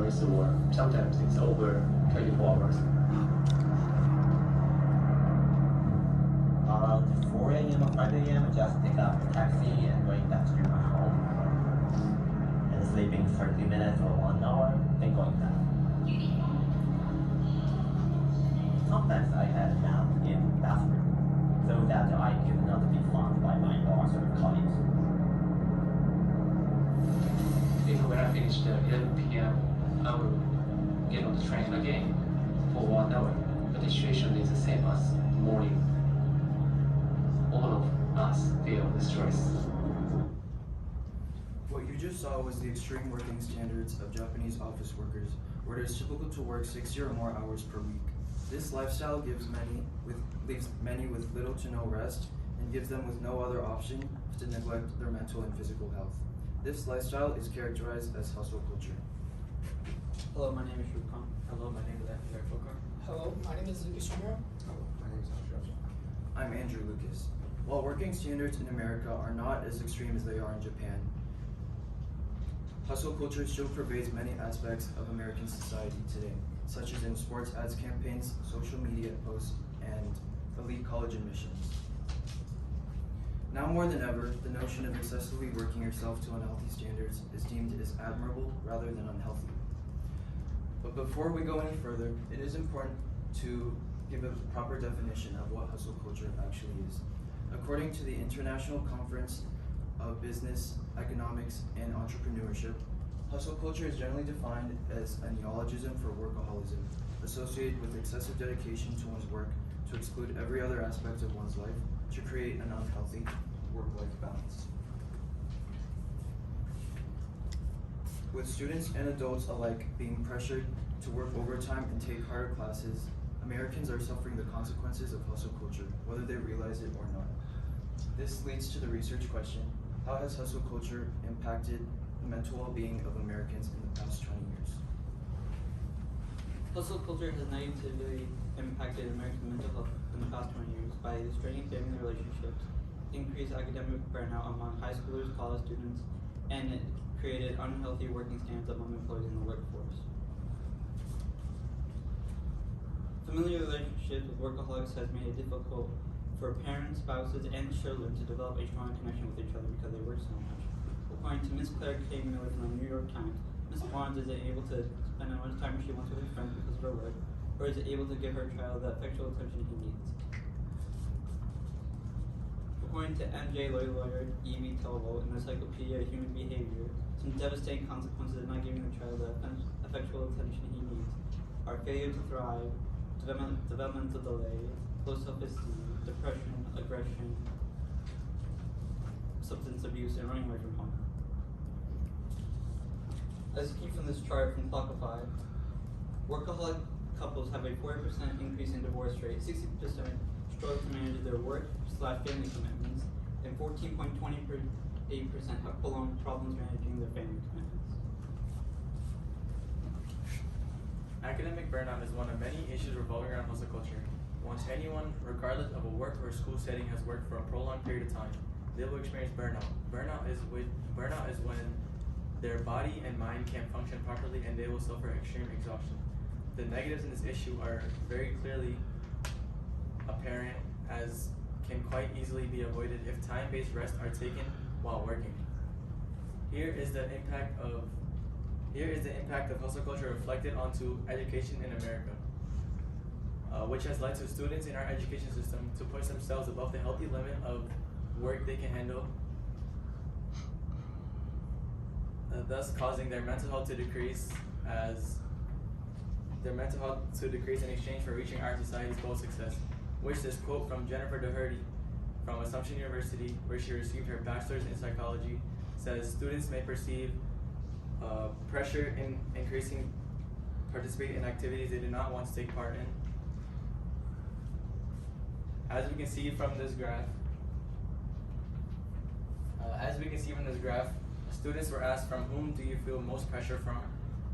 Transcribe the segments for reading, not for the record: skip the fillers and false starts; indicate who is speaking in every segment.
Speaker 1: hours or sometimes it's over 24 hours.
Speaker 2: Around 4 a.m. or 5 a.m. I just pick up a taxi and going back to my home. And sleeping 30 minutes or 1 hour, then going back. Sometimes I had a nap in the bathroom, so that I could not be found by my boss or colleagues.
Speaker 1: Even when I finish the 11 p.m., I will get on the train again for 1 hour. But the situation is the same as morning. All of us feel the stress.
Speaker 3: What you just saw was the extreme working standards of Japanese office workers, where it is typical to work 60 or more hours per week. This lifestyle leaves many with little to no rest and gives them with no other option to neglect their mental and physical health. This lifestyle is characterized as hustle culture.
Speaker 4: Hello, my name is Shubham. Hello, my name is Anthony Fokar.
Speaker 5: Hello, my name is Lucas Jr.
Speaker 6: Hello, my name is Joshua.
Speaker 3: I'm Andrew Lucas. While working standards in America are not as extreme as they are in Japan, hustle culture still pervades many aspects of American society today, such as in sports ads campaigns, social media posts, and elite college admissions. Now more than ever, the notion of excessively working yourself to unhealthy standards is deemed as admirable rather than unhealthy. But before we go any further, it is important to give a proper definition of what hustle culture actually is. According to the International Conference of Business, Economics, and Entrepreneurship, hustle culture is generally defined as a neologism for workaholism, associated with excessive dedication to one's work to exclude every other aspect of one's life to create an unhealthy work-life balance. With students and adults alike being pressured to work overtime and take harder classes, Americans are suffering the consequences of hustle culture, whether they realize it or not. This leads to the research question: how has hustle culture impacted the mental well-being of Americans in the past 20 years?
Speaker 4: Hustle culture has negatively impacted American mental health in the past 20 years by straining family relationships, increased academic burnout among high schoolers, college students, and it created unhealthy working standards among employees in the workforce. Familiar relationships with workaholics has made it difficult for parents, spouses, and children to develop a strong connection with each other because they work so much. According to Miss Claire K. Miller from the New York Times, Miss Barnes isn't able to spend as much time as she wants with her friends because of her work, or is able to give her child the effectual attention he needs. According to M.J. Lawyer, E.V. Telvo, in the Encyclopedia of Human Behavior, some devastating consequences of not giving the child the effectual attention he needs are failure to thrive, developmental delays, low self-esteem, depression, aggression, substance abuse, and running away from home. As seen from this chart from Clockify, workaholic couples have a 40% increase in divorce rate, 60% struggle to manage their work/family commitments, and 14.28% have prolonged problems managing their family commitments.
Speaker 7: Academic burnout is one of many issues revolving around hustle culture. Once anyone, regardless of a work or school setting, has worked for a prolonged period of time, they will experience burnout. Burnout is when their body and mind can't function properly and they will suffer extreme exhaustion. The negatives in this issue are very clearly apparent, as can quite easily be avoided if time-based rests are taken while working. Here is the impact of hustle culture reflected onto education in America, which has led to students in our education system to push themselves above the healthy limit of work they can handle, thus causing their mental health to decrease in exchange for reaching our society's goal of success. Which this quote from Jennifer Doherty from Assumption University, where she received her bachelor's in psychology, says students may perceive pressure in participating in activities they do not want to take part in. As we can see from this graph, students were asked, from whom do you feel most pressure from?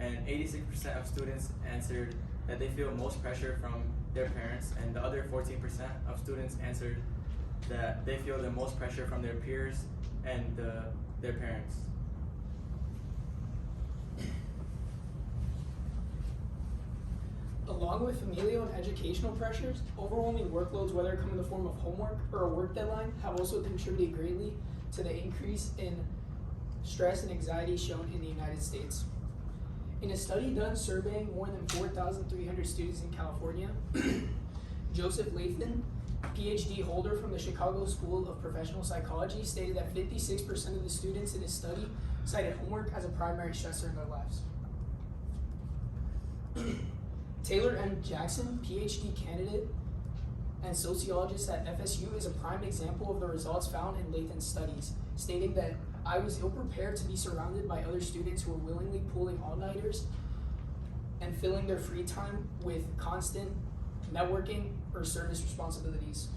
Speaker 7: And 86% of students answered that they feel most pressure from their parents, and the other 14% of students answered that they feel the most pressure from their peers and their parents.
Speaker 5: Along with familial and educational pressures, overwhelming workloads, whether it come in the form of homework or a work deadline, have also contributed greatly to the increase in stress and anxiety shown in the United States. In a study done surveying more than 4,300 students in California, Joseph Lathan, PhD holder from the Chicago School of Professional Psychology, stated that 56% of the students in his study cited homework as a primary stressor in their lives. Taylor M. Jackson, PhD candidate and sociologist at FSU, is a prime example of the results found in Lathan's studies, stating that I was ill-prepared to be surrounded by other students who were willingly pulling all-nighters and filling their free time with constant networking or service responsibilities.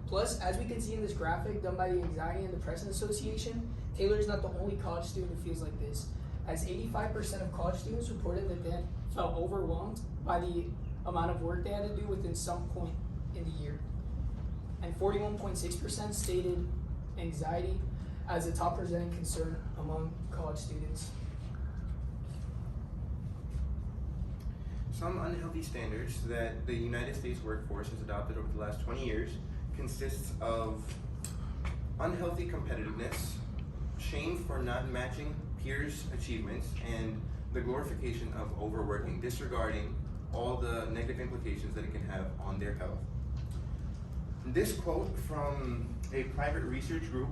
Speaker 5: Plus, as we can see in this graphic done by the Anxiety and Depression Association, Taylor is not the only college student who feels like this, as 85% of college students reported that they felt overwhelmed by the amount of work they had to do within some point in the year. And 41.6% stated anxiety as a top presenting concern among college students.
Speaker 6: Some unhealthy standards that the United States workforce has adopted over the last 20 years consists of unhealthy competitiveness, shame for not matching peers' achievements, and the glorification of overworking, disregarding all the negative implications that it can have on their health. This quote from a private research group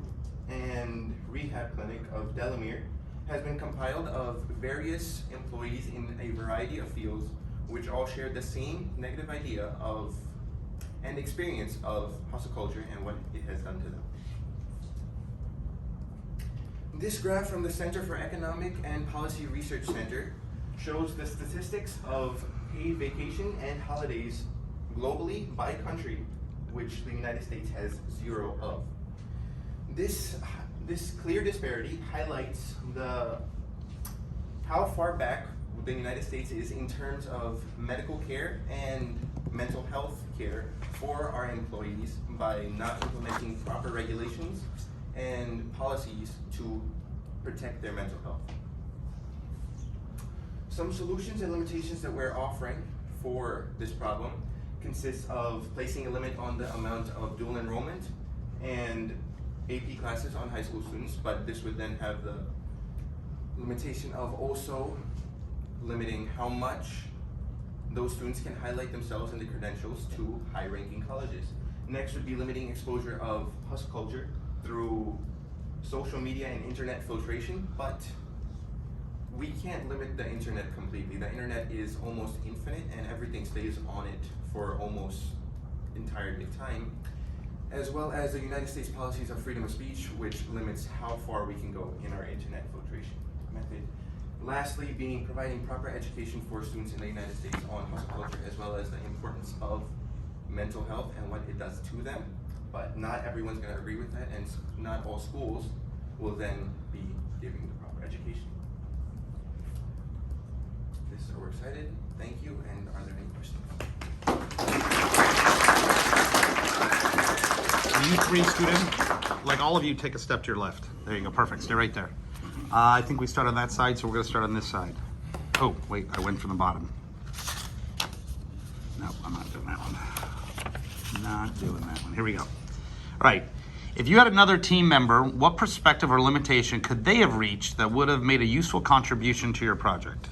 Speaker 6: and rehab clinic of Delamere has been compiled of various employees in a variety of fields which all share the same negative idea of and experience of hustle culture and what it has done to them. This graph from the Center for Economic and Policy Research Center shows the statistics of paid vacation and holidays globally by country, which the United States has 0 of. This clear disparity highlights how far back the United States is in terms of medical care and mental health care for our employees by not implementing proper regulations and policies to protect their mental health. Some solutions and limitations that we're offering for this problem consists of placing a limit on the amount of dual enrollment and AP classes on high school students, but this would then have the limitation of also limiting how much those students can highlight themselves in the credentials to high-ranking colleges. Next would be limiting exposure of hustle culture through social media and internet filtration, but we can't limit the internet completely. The internet is almost infinite and everything stays on it for almost entirely time, as well as the United States policies of freedom of speech, which limits how far we can go in our internet filtration method. Lastly, providing proper education for students in the United States on hustle culture, as well as the importance of mental health and what it does to them. But not everyone's going to agree with that, and not all schools will then be giving the proper education. So we're excited. Thank you. And are there any questions?
Speaker 8: Are you 3 students? Like all of you, take a step to your left. There you go. Perfect. Stay right there. I think we start on that side, so we're going to start on this side. Oh, wait. I went from the bottom. No, I'm not doing that one. Not doing that one. Here we go. All right. If you had another team member, what perspective or limitation could they have reached that would have made a useful contribution to your project?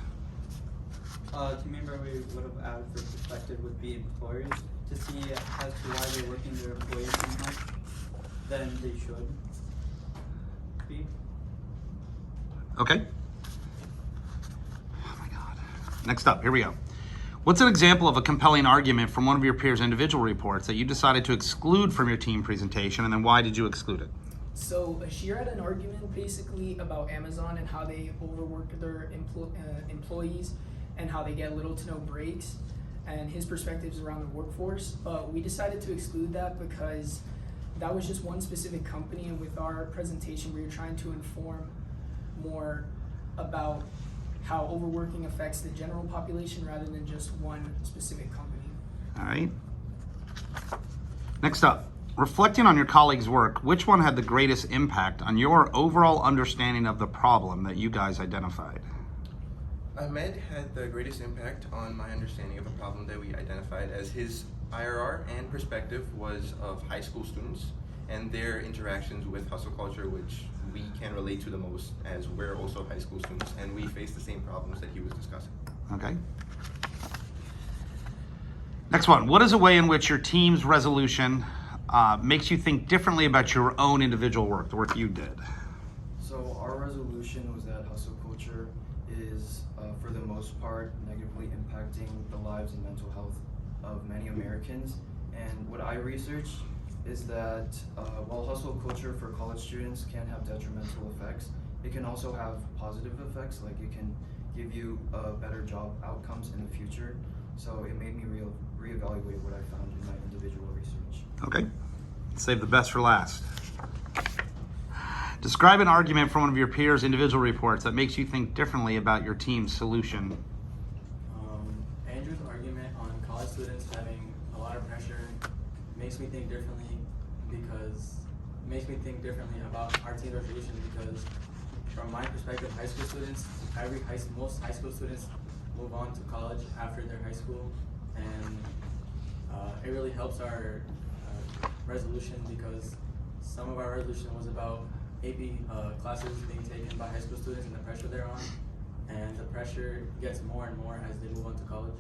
Speaker 4: Team member we would have added for perspective would be employers to see as to why they're working their employees so much than they should be.
Speaker 8: Okay. Oh my God. Next up, here we go. What's an example of a compelling argument from one of your peers' individual reports that you decided to exclude from your team presentation, and then why did you exclude it?
Speaker 5: So Ashir had an argument basically about Amazon and how they overwork their employees and how they get little to no breaks, and his perspectives around the workforce. But we decided to exclude that because that was just one specific company, and with our presentation we were trying to inform more about how overworking affects the general population rather than just one specific company.
Speaker 8: All right. Next up, reflecting on your colleagues' work, which one had the greatest impact on your overall understanding of the problem that you guys identified?
Speaker 6: Ahmed had the greatest impact on my understanding of the problem that we identified, as his IRR and perspective was of high school students and their interactions with hustle culture, which we can relate to the most, as we're also high school students and we face the same problems that he was discussing.
Speaker 8: Okay. Next one. What is a way in which your team's resolution makes you think differently about your own individual work, the work you did?
Speaker 3: So our resolution was that hustle culture is, for the most part, negatively impacting the lives and mental health of many Americans. And what I researched is that while hustle culture for college students can have detrimental effects, it can also have positive effects, like it can give you better job outcomes in the future. So it made me reevaluate what I found in my individual research.
Speaker 8: Okay. Save the best for last. Describe an argument from one of your peers' individual reports that makes you think differently about your team's solution.
Speaker 7: Andrew's argument on college students having a lot of pressure makes me think differently about our team's resolution, because from my perspective, high school students, most high school students move on to college after their high school, and it really helps our resolution, because some of our resolution was about AP classes being taken by high school students and the pressure they're on, and the pressure gets more and more as they move on to college.